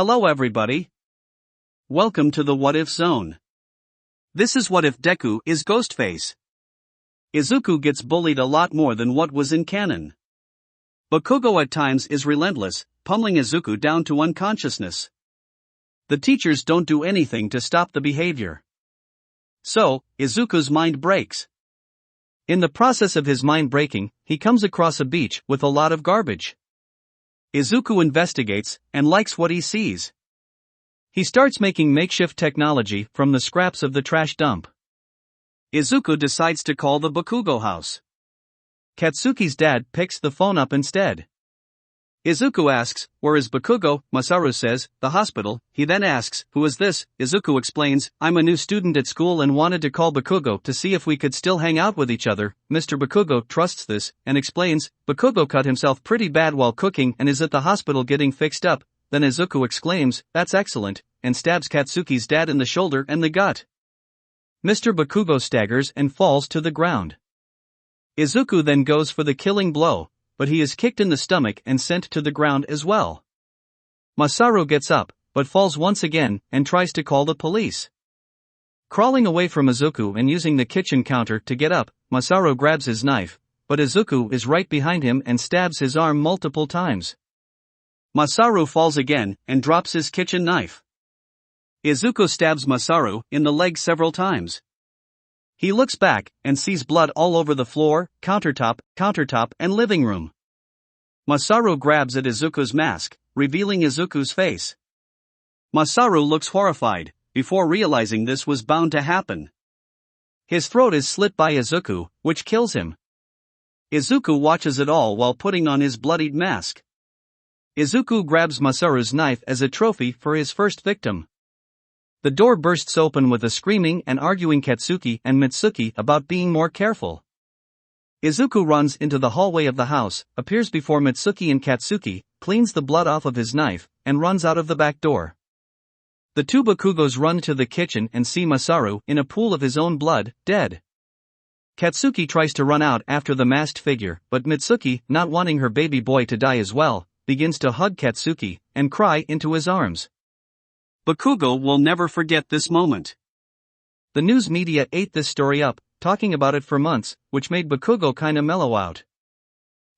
Hello everybody. Welcome to the What If Zone. This is what if Deku is Ghostface. Izuku gets bullied a lot more than what was in canon. Bakugo at times is relentless, pummeling Izuku down to unconsciousness. The teachers don't do anything to stop the behavior. So, Izuku's mind breaks. In the process of his mind breaking, he comes across a beach with a lot of garbage. Izuku investigates, and likes what he sees. He starts making makeshift technology from the scraps of the trash dump. Izuku decides to call the Bakugo house. Katsuki's dad picks the phone up instead. Izuku asks, "Where is Bakugo?" Masaru says, "The hospital." He then asks, "Who is this?" Izuku explains, "I'm a new student at school and wanted to call Bakugo to see if we could still hang out with each other." Mr. Bakugo trusts this, and explains, Bakugo cut himself pretty bad while cooking and is at the hospital getting fixed up. Then Izuku exclaims, "That's excellent," and stabs Katsuki's dad in the shoulder and the gut. Mr. Bakugo staggers and falls to the ground. Izuku then goes for the killing blow, but he is kicked in the stomach and sent to the ground as well. Masaru gets up, but falls once again, and tries to call the police. Crawling away from Izuku and using the kitchen counter to get up, Masaru grabs his knife, but Izuku is right behind him and stabs his arm multiple times. Masaru falls again, and drops his kitchen knife. Izuku stabs Masaru in the leg several times. He looks back, and sees blood all over the floor, countertop, and living room. Masaru grabs at Izuku's mask, revealing Izuku's face. Masaru looks horrified, before realizing this was bound to happen. His throat is slit by Izuku, which kills him. Izuku watches it all while putting on his bloodied mask. Izuku grabs Masaru's knife as a trophy for his first victim. The door bursts open with a screaming and arguing Katsuki and Mitsuki about being more careful. Izuku runs into the hallway of the house, appears before Mitsuki and Katsuki, cleans the blood off of his knife, and runs out of the back door. The two Bakugos run to the kitchen and see Masaru in a pool of his own blood, dead. Katsuki tries to run out after the masked figure, but Mitsuki, not wanting her baby boy to die as well, begins to hug Katsuki and cry into his arms. Bakugo will never forget this moment. The news media ate this story up, talking about it for months, which made Bakugo kinda mellow out.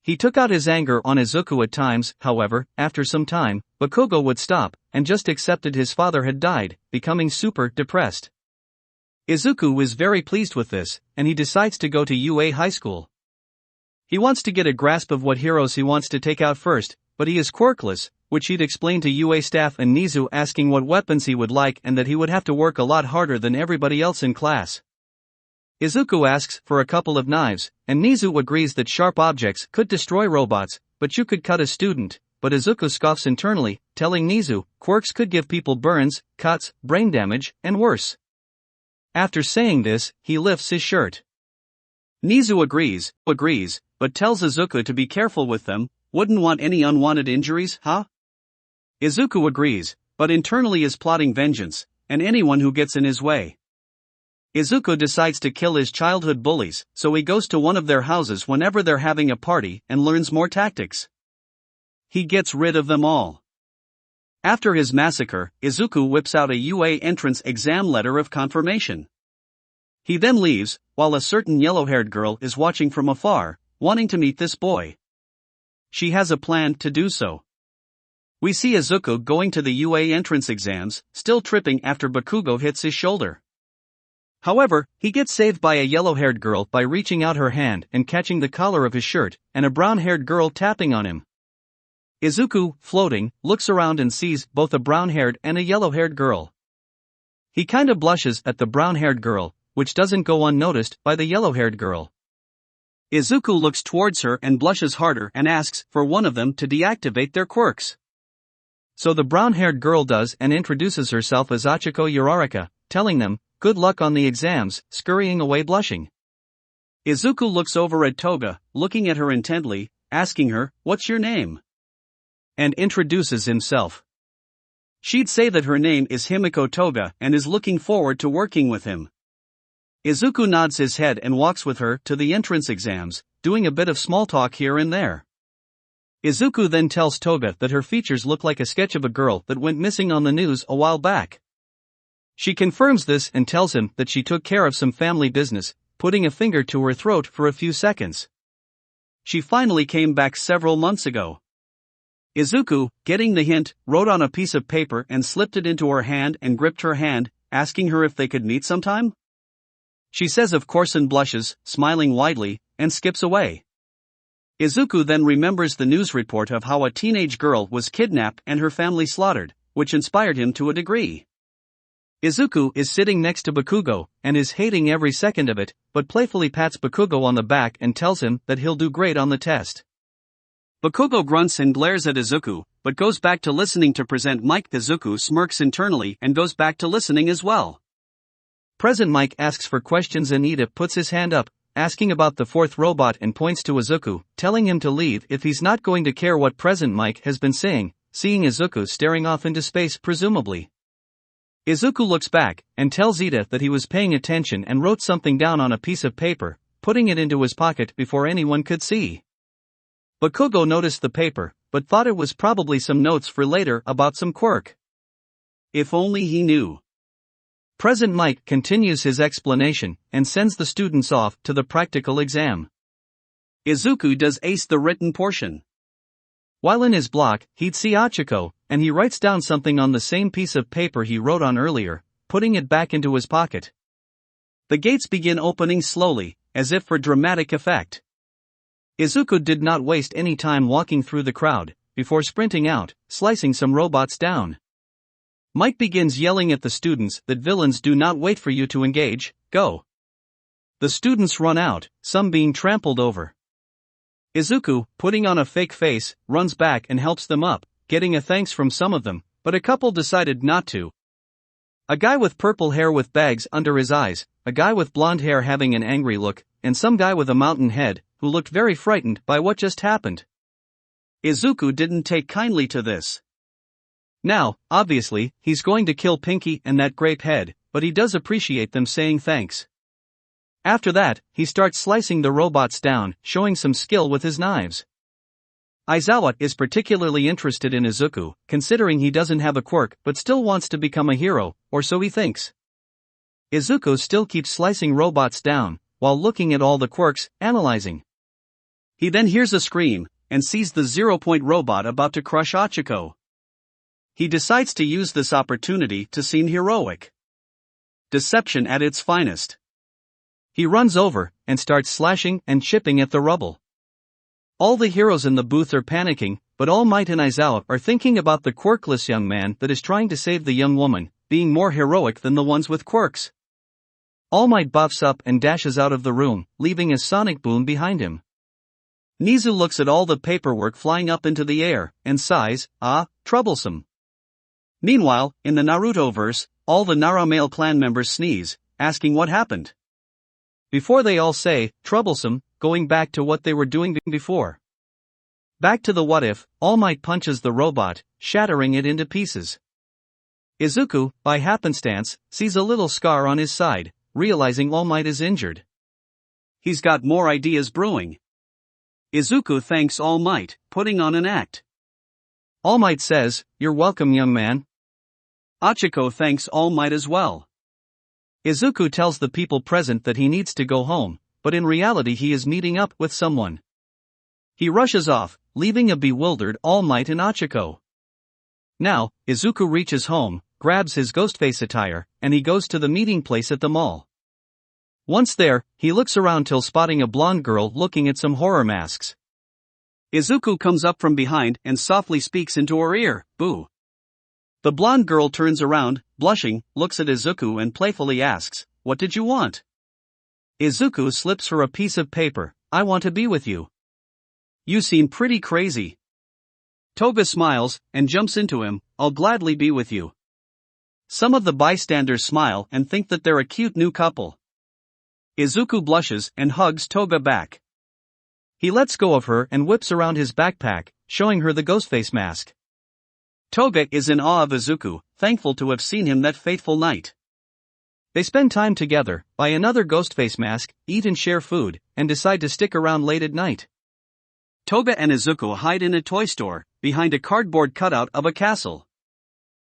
He took out his anger on Izuku at times, however, after some time, Bakugo would stop, and just accepted his father had died, becoming super depressed. Izuku is very pleased with this, and he decides to go to UA High School. He wants to get a grasp of what heroes he wants to take out first, but he is quirkless, which he'd explain to UA staff and Nizu asking what weapons he would like and that he would have to work a lot harder than everybody else in class. Izuku asks for a couple of knives, and Nizu agrees that sharp objects could destroy robots, but you could cut a student, but Izuku scoffs internally, telling Nizu, quirks could give people burns, cuts, brain damage, and worse. After saying this, he lifts his shirt. Nizu agrees, but tells Izuku to be careful with them, wouldn't want any unwanted injuries, huh? Izuku agrees, but internally is plotting vengeance, and anyone who gets in his way. Izuku decides to kill his childhood bullies, so he goes to one of their houses whenever they're having a party and learns more tactics. He gets rid of them all. After his massacre, Izuku whips out a UA entrance exam letter of confirmation. He then leaves, while a certain yellow-haired girl is watching from afar, wanting to meet this boy. She has a plan to do so. We see Izuku going to the UA entrance exams, still tripping after Bakugo hits his shoulder. However, he gets saved by a yellow-haired girl by reaching out her hand and catching the collar of his shirt, and a brown-haired girl tapping on him. Izuku, floating, looks around and sees both a brown-haired and a yellow-haired girl. He kinda blushes at the brown-haired girl, which doesn't go unnoticed by the yellow-haired girl. Izuku looks towards her and blushes harder and asks for one of them to deactivate their quirks. So the brown-haired girl does and introduces herself as Achiko Uraraka, telling them, good luck on the exams, scurrying away blushing. Izuku looks over at Toga, looking at her intently, asking her, "What's your name?" and introduces himself. She'd say that her name is Himiko Toga and is looking forward to working with him. Izuku nods his head and walks with her to the entrance exams, doing a bit of small talk here and there. Izuku then tells Toga that her features look like a sketch of a girl that went missing on the news a while back. She confirms this and tells him that she took care of some family business, putting a finger to her throat for a few seconds. She finally came back several months ago. Izuku, getting the hint, wrote on a piece of paper and slipped it into her hand and gripped her hand, asking her if they could meet sometime. She says of course and blushes, smiling widely, and skips away. Izuku then remembers the news report of how a teenage girl was kidnapped and her family slaughtered, which inspired him to a degree. Izuku is sitting next to Bakugo, and is hating every second of it, but playfully pats Bakugo on the back and tells him that he'll do great on the test. Bakugo grunts and glares at Izuku, but goes back to listening to present Mike. Izuku smirks internally and goes back to listening as well. Present Mike asks for questions and Ida puts his hand up, asking about the fourth robot and points to Izuku, telling him to leave if he's not going to care what Present Mike has been saying, seeing Izuku staring off into space presumably. Izuku looks back, and tells Ida that he was paying attention and wrote something down on a piece of paper, putting it into his pocket before anyone could see. Bakugo noticed the paper, but thought it was probably some notes for later about some quirk. If only he knew. Present Mike continues his explanation, and sends the students off to the practical exam. Izuku does ace the written portion. While in his block, he'd see Achiko, and he writes down something on the same piece of paper he wrote on earlier, putting it back into his pocket. The gates begin opening slowly, as if for dramatic effect. Izuku did not waste any time walking through the crowd, before sprinting out, slicing some robots down. Mike begins yelling at the students that villains do not wait for you to engage, go. The students run out, some being trampled over. Izuku, putting on a fake face, runs back and helps them up, getting a thanks from some of them, but a couple decided not to. A guy with purple hair with bags under his eyes, a guy with blonde hair having an angry look, and some guy with a mountain head, who looked very frightened by what just happened. Izuku didn't take kindly to this. Now, obviously, he's going to kill Pinky and that grape head, but he does appreciate them saying thanks. After that, he starts slicing the robots down, showing some skill with his knives. Aizawa is particularly interested in Izuku, considering he doesn't have a quirk but still wants to become a hero, or so he thinks. Izuku still keeps slicing robots down, while looking at all the quirks, analyzing. He then hears a scream, and sees the 0-point robot about to crush Achiko. He decides to use this opportunity to seem heroic. Deception at its finest. He runs over, and starts slashing and chipping at the rubble. All the heroes in the booth are panicking, but All Might and Aizawa are thinking about the quirkless young man that is trying to save the young woman, being more heroic than the ones with quirks. All Might buffs up and dashes out of the room, leaving a sonic boom behind him. Nizu looks at all the paperwork flying up into the air, and sighs, ah, troublesome. Meanwhile, in the Naruto verse, all the Nara male clan members sneeze, asking what happened. Before they all say, troublesome, going back to what they were doing before. Back to the what if, All Might punches the robot, shattering it into pieces. Izuku, by happenstance, sees a little scar on his side, realizing All Might is injured. He's got more ideas brewing. Izuku thanks All Might, putting on an act. All Might says, "You're welcome, young man." Achiko thanks All Might as well. Izuku tells the people present that he needs to go home, but in reality he is meeting up with someone. He rushes off, leaving a bewildered All Might and Achiko. Now, Izuku reaches home, grabs his Ghostface attire, and he goes to the meeting place at the mall. Once there, he looks around till spotting a blonde girl looking at some horror masks. Izuku comes up from behind and softly speaks into her ear, "Boo." The blonde girl turns around, blushing, looks at Izuku and playfully asks, "What did you want?" Izuku slips her a piece of paper, "I want to be with you." "You seem pretty crazy." Toga smiles, and jumps into him, "I'll gladly be with you." Some of the bystanders smile and think that they're a cute new couple. Izuku blushes and hugs Toga back. He lets go of her and whips around his backpack, showing her the Ghostface mask. Toga is in awe of Izuku, thankful to have seen him that fateful night. They spend time together, buy another Ghostface mask, eat and share food, and decide to stick around late at night. Toga and Izuku hide in a toy store, behind a cardboard cutout of a castle.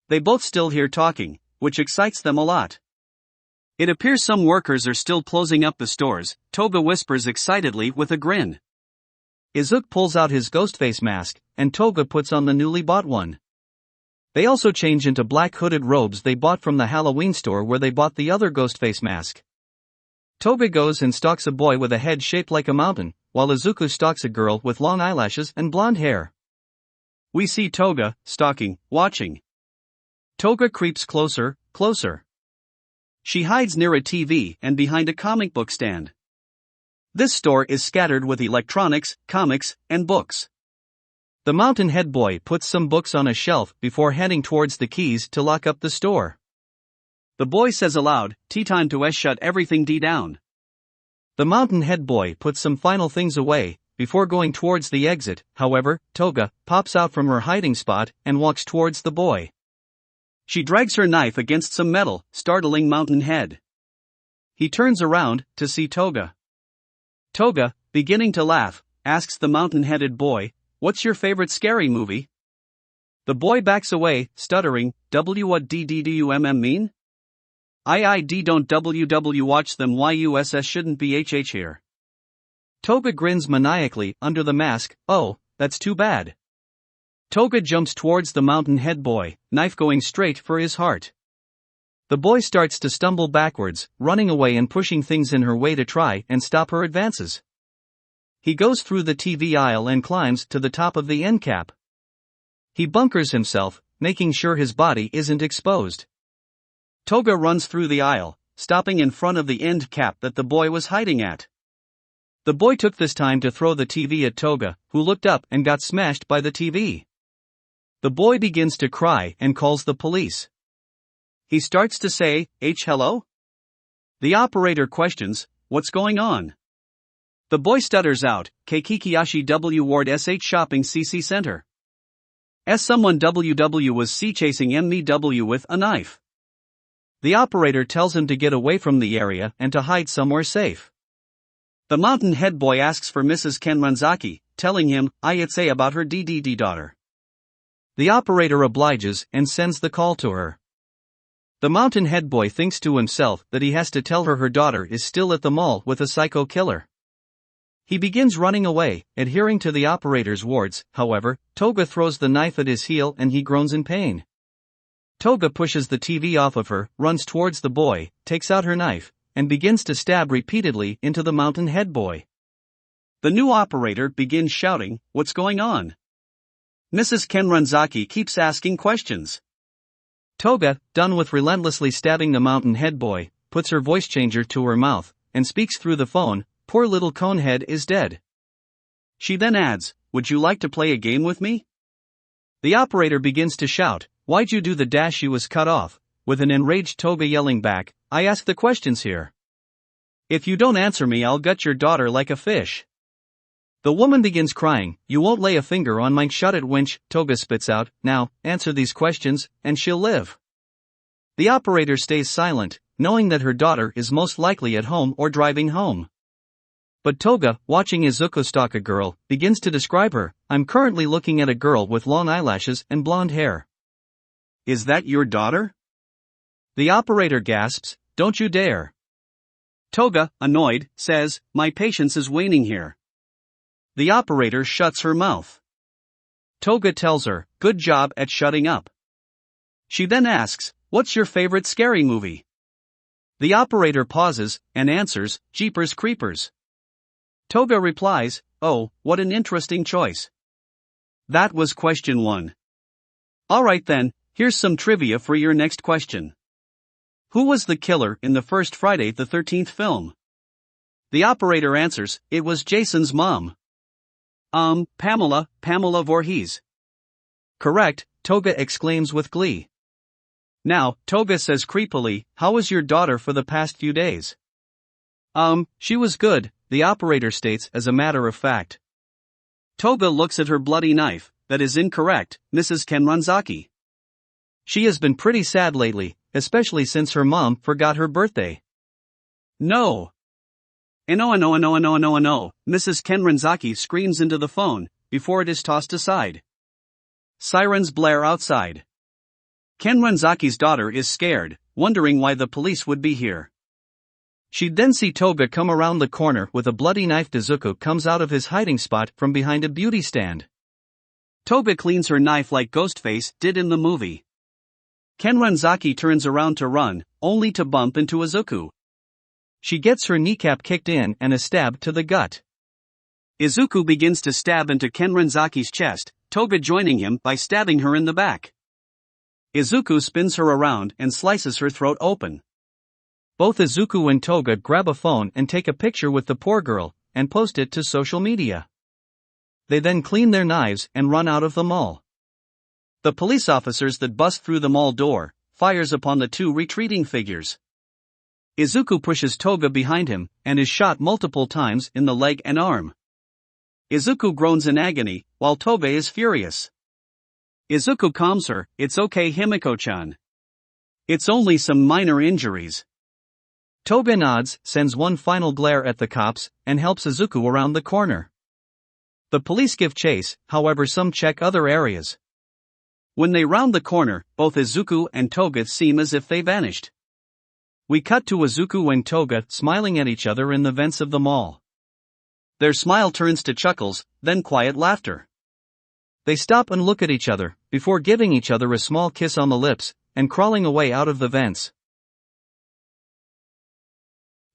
They both still hear talking, which excites them a lot. It appears some workers are still closing up the stores, Toga whispers excitedly with a grin. Izuku pulls out his Ghostface mask, and Toga puts on the newly bought one. They also change into black hooded robes they bought from the Halloween store where they bought the other Ghostface mask. Toga goes and stalks a boy with a head shaped like a mountain, while Izuku stalks a girl with long eyelashes and blonde hair. We see Toga, stalking, watching. Toga creeps closer, closer. She hides near a TV and behind a comic book stand. This store is scattered with electronics, comics, and books. The mountain head boy puts some books on a shelf before heading towards the keys to lock up the store. The boy says aloud, "Tea time to shut everything down." The mountain head boy puts some final things away, before going towards the exit. However, Toga pops out from her hiding spot and walks towards the boy. She drags her knife against some metal, startling Mountain Head. He turns around to see Toga. Toga, beginning to laugh, asks the mountain-headed boy, "What's your favorite scary movie?" The boy backs away, stuttering, "What do you mean? I don't watch them. YUSS shouldn't be HH here." Toga grins maniacally under the mask. "Oh, that's too bad." Toga jumps towards the mountain head boy, knife going straight for his heart. The boy starts to stumble backwards, running away and pushing things in her way to try and stop her advances. He goes through the TV aisle and climbs to the top of the end cap. He bunkers himself, making sure his body isn't exposed. Toga runs through the aisle, stopping in front of the end cap that the boy was hiding at. The boy took this time to throw the TV at Toga, who looked up and got smashed by the TV. The boy begins to cry and calls the police. He starts to say, hello? The operator questions, "What's going on?" The boy stutters out, "Kikiyashi W Ward SH Shopping CC Center. Someone WW was chasing me W with a knife." The operator tells him to get away from the area and to hide somewhere safe. The mountain head boy asks for Mrs. Kenranzaki, telling him, it's about her DDD daughter. The operator obliges and sends the call to her. The mountain head boy thinks to himself that he has to tell her daughter is still at the mall with a psycho killer. He begins running away, adhering to the operator's words. However, Toga throws the knife at his heel and he groans in pain. Toga pushes the TV off of her, runs towards the boy, takes out her knife, and begins to stab repeatedly into the mountain head boy. The new operator begins shouting, "What's going on?" Mrs. Kenranzaki keeps asking questions. Toga, done with relentlessly stabbing the mountain head boy, puts her voice changer to her mouth, and speaks through the phone, "Poor little Conehead is dead." She then adds, "Would you like to play a game with me?" The operator begins to shout, "Why'd you do the dash?" She was cut off, with an enraged Toga yelling back, "I ask the questions here. If you don't answer me, I'll gut your daughter like a fish." The woman begins crying, "You won't lay a finger on mine." "Shut it, wench," Toga spits out, "now, answer these questions, and she'll live." The operator stays silent, knowing that her daughter is most likely at home or driving home. But Toga, watching Izuku stalk a girl, begins to describe her. "I'm currently looking at a girl with long eyelashes and blonde hair." "Is that your daughter?" The operator gasps, "Don't you dare." Toga, annoyed, says, "My patience is waning here." The operator shuts her mouth. Toga tells her, "Good job at shutting up." She then asks, "What's your favorite scary movie?" The operator pauses, and answers, "Jeepers Creepers." Toga replies, "Oh, what an interesting choice." That was question 1. Alright then, here's some trivia for your next question. Who was the killer in the first Friday the 13th film? The operator answers, "It was Jason's mom." Pamela Voorhees. Correct, Toga exclaims with glee. Now, Toga says creepily, "How was your daughter for the past few days?" She was good, the operator states as a matter of fact. Toga looks at her bloody knife. "That is incorrect, Mrs. Kenranzaki. She has been pretty sad lately, especially since her mom forgot her birthday." "No. No, Mrs. Kenranzaki screams into the phone, before it is tossed aside. Sirens blare outside. Kenranzaki's daughter is scared, wondering why the police would be here. She'd then see Toga come around the corner with a bloody knife. Izuku comes out of his hiding spot from behind a beauty stand. Toga cleans her knife like Ghostface did in the movie. Kenranzaki turns around to run, only to bump into Izuku. She gets her kneecap kicked in and a stab to the gut. Izuku begins to stab into Kenranzaki's chest, Toga joining him by stabbing her in the back. Izuku spins her around and slices her throat open. Both Izuku and Toga grab a phone and take a picture with the poor girl, and post it to social media. They then clean their knives and run out of the mall. The police officers that bust through the mall door, fires upon the two retreating figures. Izuku pushes Toga behind him, and is shot multiple times in the leg and arm. Izuku groans in agony, while Toga is furious. Izuku calms her, "It's okay, Himiko-chan. It's only some minor injuries." Toga nods, sends one final glare at the cops, and helps Izuku around the corner. The police give chase, however some check other areas. When they round the corner, both Izuku and Toga seem as if they vanished. We cut to Izuku and Toga smiling at each other in the vents of the mall. Their smile turns to chuckles, then quiet laughter. They stop and look at each other, before giving each other a small kiss on the lips, and crawling away out of the vents.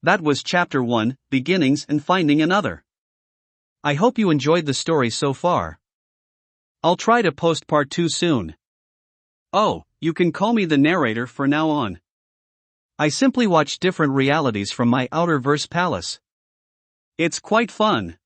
That was Chapter 1, Beginnings and Finding Another. I hope you enjoyed the story so far. I'll try to post Part 2 soon. Oh, you can call me the narrator for now on. I simply watch different realities from my outer verse palace. It's quite fun.